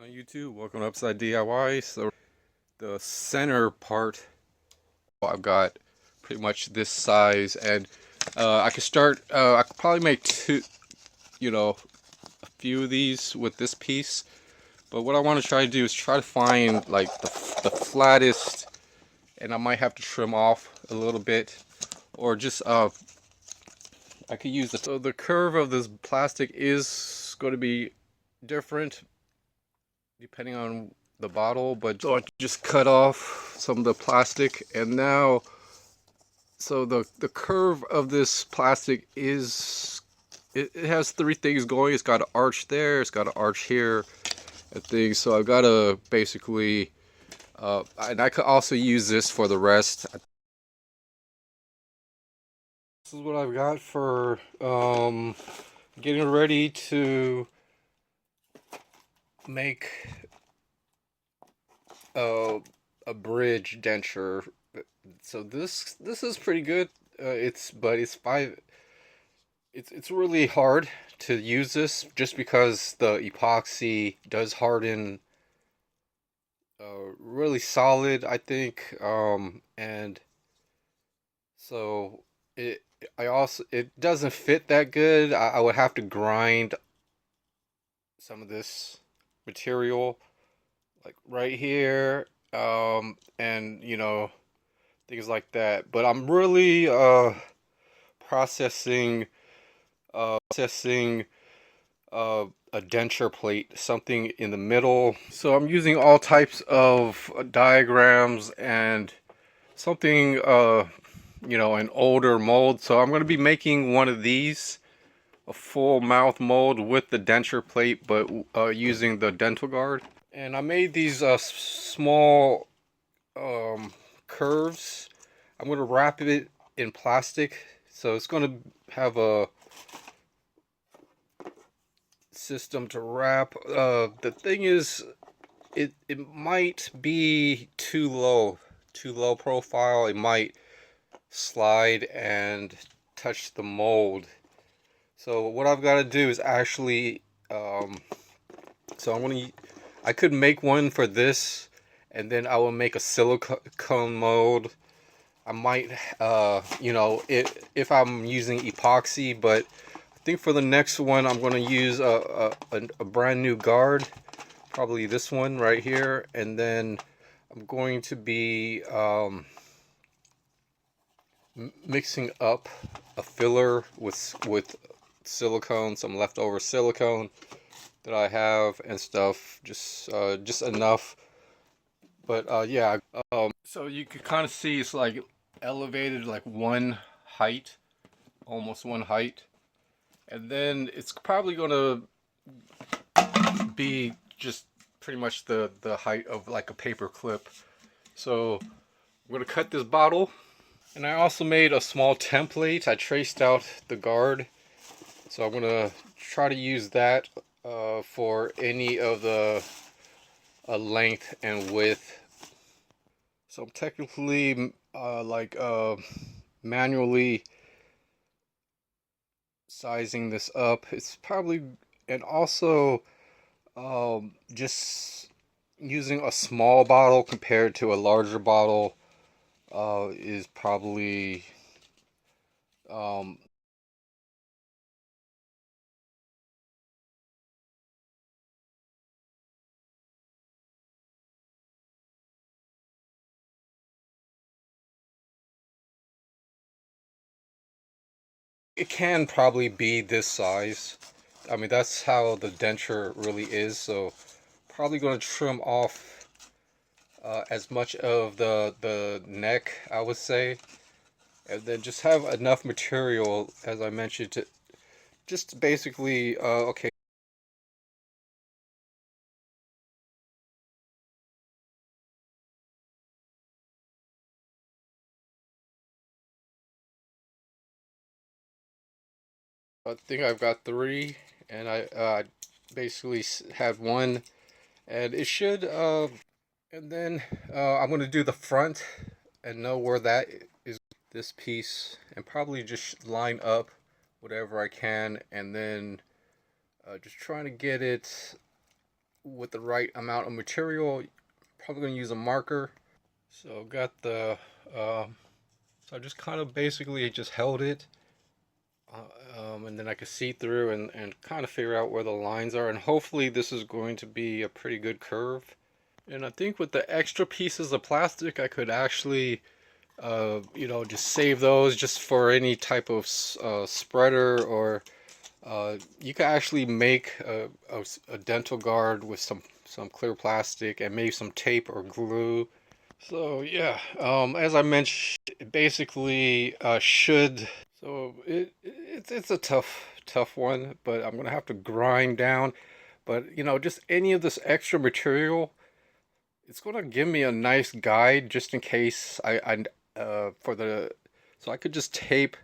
On YouTube, welcome to Upside DIY. So the center part, I've got pretty much this size, and I could start. I could probably make two, a few of these with this piece. But what I want to try to do is try to find like the flattest, and I might have to trim off a little bit, or just I could use the. So the curve of this plastic is going to be different depending on the bottle, but so I just cut off some of the plastic, and now so the curve of this plastic is it has three things going. It's got an arch there, it's got an arch here, and things. So I've got to basically and I could also use this for the rest. This is what I've got for getting ready to make a bridge denture. So this is pretty good. It's five. It's really hard to use this just because the epoxy does harden really solid, I think. And so it doesn't fit that good. I would have to grind some of this material like right here, and things like that. But I'm really processing processing a denture plate, something in the middle. So I'm using all types of diagrams and something an older mold. So I'm going to be making one of these, a full mouth mold with the denture plate, but using the dental guard. And I made these small curves. I'm going to wrap it in plastic, so it's going to have a system to wrap. The thing is, it might be too low profile. It might slide and touch the mold. So what I've got to do is actually, so I could make one for this, and then I will make a silicone mold. I might, if I'm using epoxy, but I think for the next one I'm going to use a brand new guard, probably this one right here, and then I'm going to be mixing up a filler with silicone, some leftover silicone that I have and stuff, just enough. But yeah, so you can kind of see it's like elevated like one height, almost one height, and then it's probably going to be just pretty much the height of like a paper clip. So I'm going to cut this bottle, and I also made a small template. I traced out the guard, so I'm going to try to use that for any of the length and width. So I'm technically manually sizing this up. It's probably, and also just using a small bottle compared to a larger bottle is probably um, it can probably be this size. I mean, that's how the denture really is. So probably going to trim off as much of the neck, I would say, and then just have enough material, as I mentioned, to just basically okay. I think I've got three, and I basically have one, and it should. And then I'm going to do the front and know where that is. This piece, and probably just line up whatever I can, and then just trying to get it with the right amount of material. Probably gonna use a marker. So I've got the, so I just kind of basically just held it, and then I could see through and kind of figure out where the lines are, and hopefully this is going to be a pretty good curve. And I think with the extra pieces of plastic, I could actually, just save those just for any type of spreader, or you could actually make a dental guard with some clear plastic and maybe some tape or glue. So yeah, as I mentioned, it basically should. So it's a tough one, but I'm gonna have to grind down. But just any of this extra material, it's gonna give me a nice guide just in case for the, so I could just tape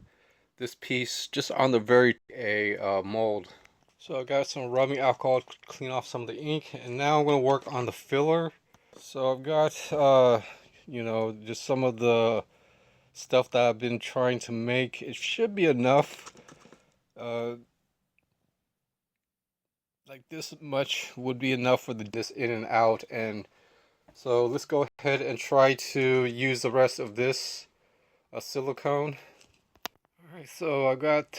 this piece just on the very a mold. So I got some rubbing alcohol to clean off some of the ink, and now I'm gonna work on the filler. So I've got just some of the stuff that I've been trying to make. It should be enough. Uh, like this much would be enough for this in and out. And so let's go ahead and try to use the rest of this silicone. Alright, so I got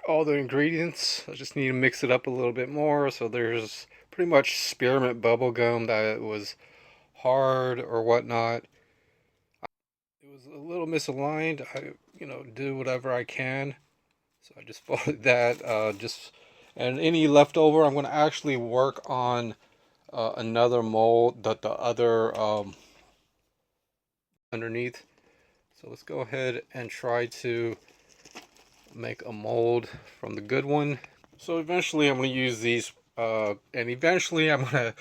all the ingredients. I just need to mix it up a little bit more. So there's pretty much spearmint bubble gum that was hard or whatnot. It was a little misaligned. I, do whatever I can. So I just folded that, and any leftover, I'm going to actually work on another mold that the other underneath. So let's go ahead and try to make a mold from the good one. So eventually I'm going to use these, and eventually I'm going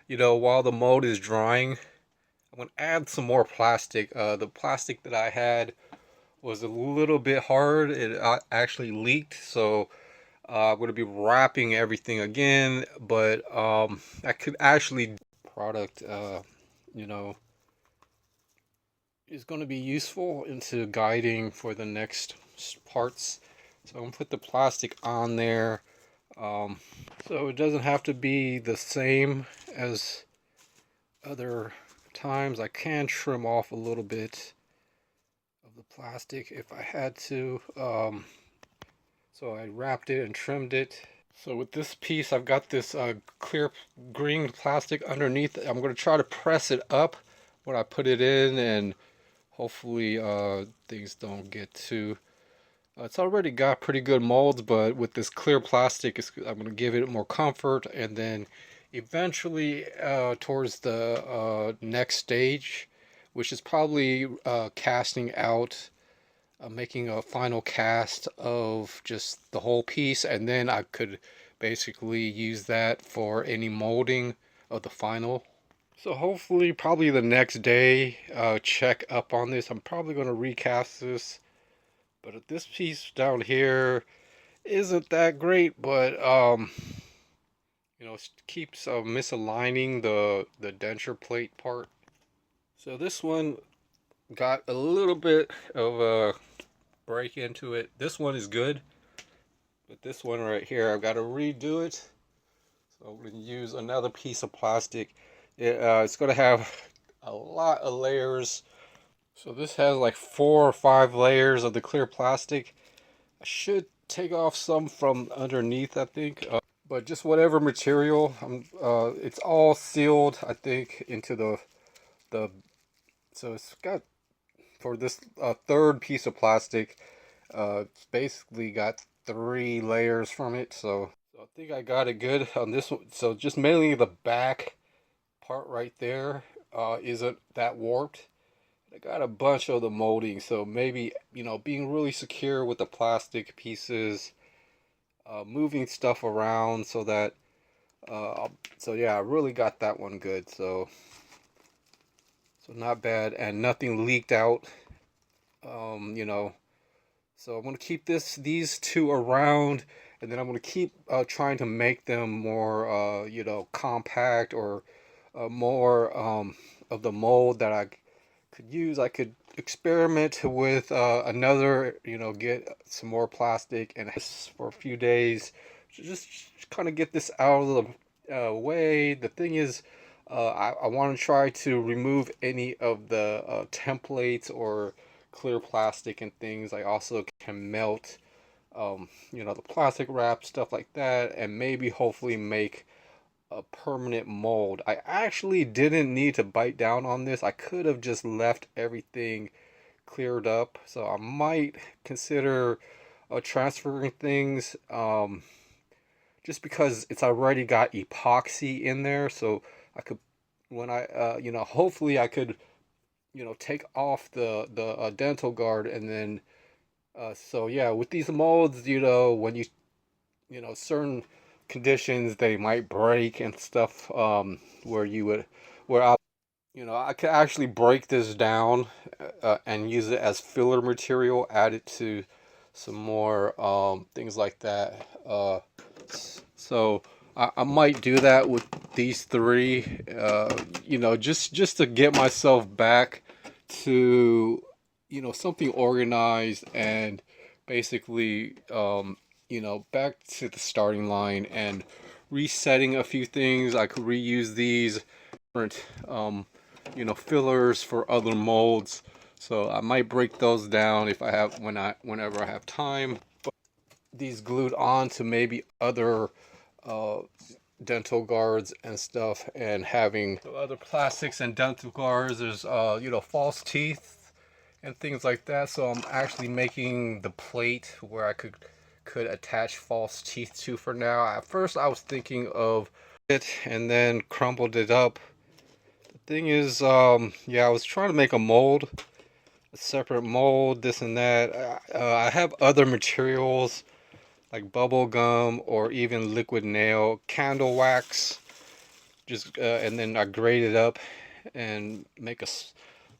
to, while the mold is drying, I'm going to add some more plastic. The plastic that I had was a little bit hard. It actually leaked, so I'm going to be wrapping everything again, but I could actually product, you know, is going to be useful into guiding for the next parts. So I'm going to put the plastic on there, so it doesn't have to be the same as other times. I can trim off a little bit of the plastic if I had to. So I wrapped it and trimmed it. So with this piece, I've got this clear green plastic underneath. I'm going to try to press it up when I put it in, and hopefully things don't get too... it's already got pretty good molds, but with this clear plastic, I'm going to give it more comfort, and then eventually towards the next stage, which is probably casting out, making a final cast of just the whole piece, and then I could basically use that for any molding of the final. So hopefully probably the next day, check up on this. I'm probably going to recast this, but this piece down here isn't that great, but it keeps misaligning the denture plate part. So this one got a little bit of a break into it. This one is good, but this one right here, I've got to redo it. So I'm going to use another piece of plastic. It's going to have a lot of layers. So this has like 4 or 5 layers of the clear plastic. I should take off some from underneath, I think. But just whatever material, it's all sealed, I think, into the. So it's got, for this third piece of plastic, it's basically got 3 layers from it. So I think I got it good on this one. So just mainly the back part right there isn't that warped. I got a bunch of the molding, so maybe, being really secure with the plastic pieces, moving stuff around so that, so yeah, I really got that one good. So not bad, and nothing leaked out, So I'm going to keep these two around, and then I'm going to keep trying to make them more, compact, or more of the mold that I could use. I could experiment with another, get some more plastic and for a few days, just kind of get this out of way. The thing is, I want to try to remove any of the templates or clear plastic and things. I also can melt, the plastic wrap, stuff like that, and maybe hopefully make a permanent mold. I actually didn't need to bite down on this. I could have just left everything cleared up. So I might consider transferring things. Just because it's already got epoxy in there, so I could, when I hopefully I could take off the dental guard, and then so yeah, with these molds, when certain conditions they might break and stuff, where you would where I could actually break this down and use it as filler material, add it to some more things like that. So I might do that with these three, just to get myself back to, something organized and basically, back to the starting line and resetting a few things. I could reuse these different, fillers for other molds. So I might break those down if I have whenever I have time. But these glued on to maybe other uh, dental guards and stuff, and having other plastics and dental guards. There's false teeth and things like that. So I'm actually making the plate where I could attach false teeth to for now. At first I was thinking of it and then crumbled it up. The thing is, yeah, I was trying to make a mold, a separate mold, this and that. I have other materials like bubble gum or even liquid nail, candle wax, just and then I grate it up and make a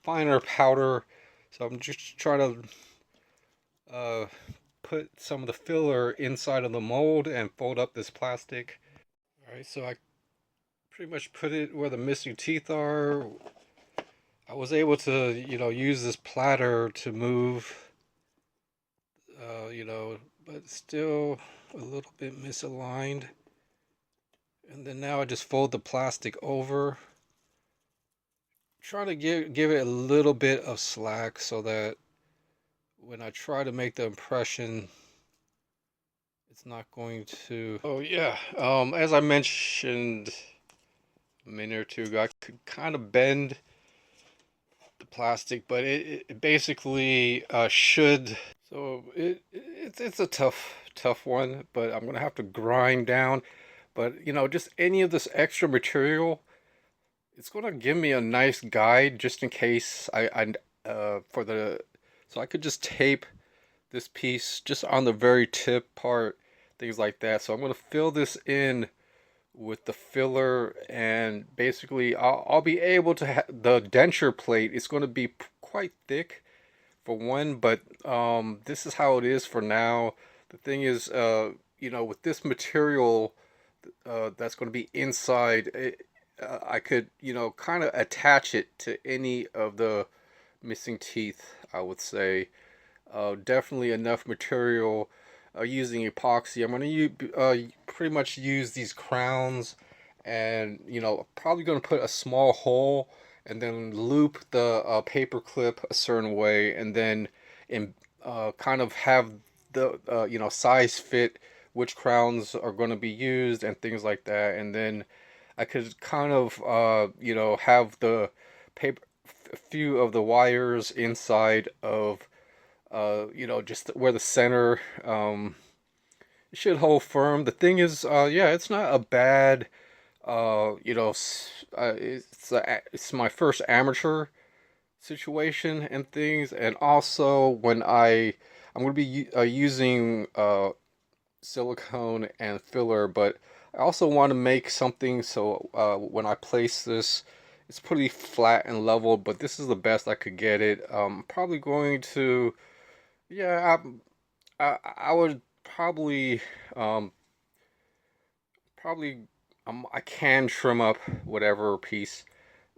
finer powder. So I'm just trying to put some of the filler inside of the mold and fold up this plastic. All right, so I pretty much put it where the missing teeth are. I was able to, use this platter to move, but still a little bit misaligned. And then now I just fold the plastic over. Try to give it a little bit of slack so that when I try to make the impression, it's not going to. Oh yeah, as I mentioned a minute or two ago, I could kind of bend the plastic, but it basically should. So it's a tough one, but I'm gonna have to grind down. But just any of this extra material, it's gonna give me a nice guide just in case for the so I could just tape this piece just on the very tip part, things like that. So I'm gonna fill this in with the filler, and basically I'll be able to have the denture plate. It's going to be quite thick for one, but this is how it is for now. The thing is, with this material that's going to be inside it, I could kind of attach it to any of the missing teeth, I would say. Definitely enough material. Using epoxy, I'm going to pretty much use these crowns, and probably going to put a small hole and then loop the paper clip a certain way, and then kind of have the size fit which crowns are going to be used and things like that. And then I could kind of have the paper, a few of the wires inside of just where the center should hold firm. The thing is, yeah, it's not a bad, it's my first amateur situation and things, and also when I'm going to be using silicone and filler, but I also want to make something so when I place this, it's pretty flat and level, but this is the best I could get it. Probably going to, yeah, I would probably, um, probably, I can trim up whatever piece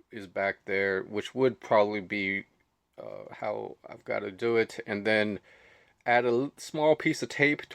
is back there, which would probably be how I've got to do it, and then add a small piece of tape